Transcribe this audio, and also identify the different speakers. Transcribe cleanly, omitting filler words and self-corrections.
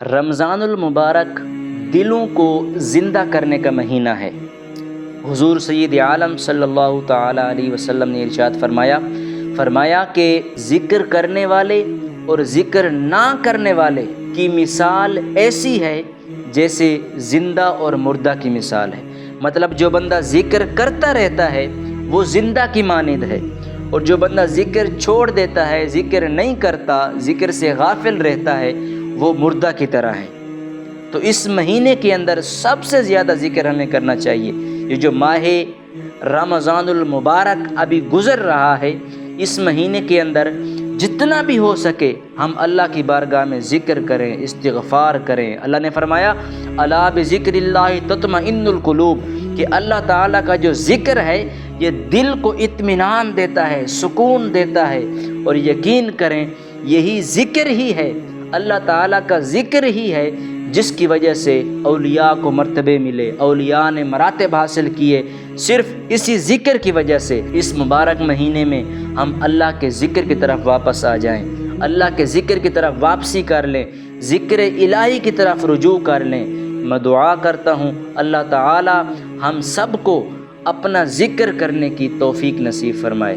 Speaker 1: رمضان المبارک دلوں کو زندہ کرنے کا مہینہ ہے۔ حضور سید عالم صلی اللہ تعالیٰ علیہ وسلم نے ارشاد فرمایا کہ ذکر کرنے والے اور ذکر نہ کرنے والے کی مثال ایسی ہے جیسے زندہ اور مردہ کی مثال ہے۔ مطلب جو بندہ ذکر کرتا رہتا ہے وہ زندہ کی مانند ہے، اور جو بندہ ذکر چھوڑ دیتا ہے، ذکر نہیں کرتا، ذکر سے غافل رہتا ہے، وہ مردہ کی طرح ہے۔ تو اس مہینے کے اندر سب سے زیادہ ذکر ہمیں کرنا چاہیے۔ یہ جو ماہ رمضان المبارک ابھی گزر رہا ہے، اس مہینے کے اندر جتنا بھی ہو سکے ہم اللہ کی بارگاہ میں ذکر کریں، استغفار کریں۔ اللہ نے فرمایا الا بذکر اللہ تطمئن القلوب، کہ اللہ تعالیٰ کا جو ذکر ہے یہ دل کو اطمینان دیتا ہے، سکون دیتا ہے۔ اور یقین کریں یہی ذکر ہی ہے، اللہ تعالیٰ کا ذکر ہی ہے جس کی وجہ سے اولیاء کو مرتبے ملے، اولیاء نے مراتب حاصل کیے، صرف اسی ذکر کی وجہ سے۔ اس مبارک مہینے میں ہم اللہ کے ذکر کی طرف واپس آ جائیں، اللہ کے ذکر کی طرف واپسی کر لیں، ذکر الہی کی طرف رجوع کر لیں۔ میں دعا کرتا ہوں اللہ تعالی ہم سب کو اپنا ذکر کرنے کی توفیق نصیب فرمائے۔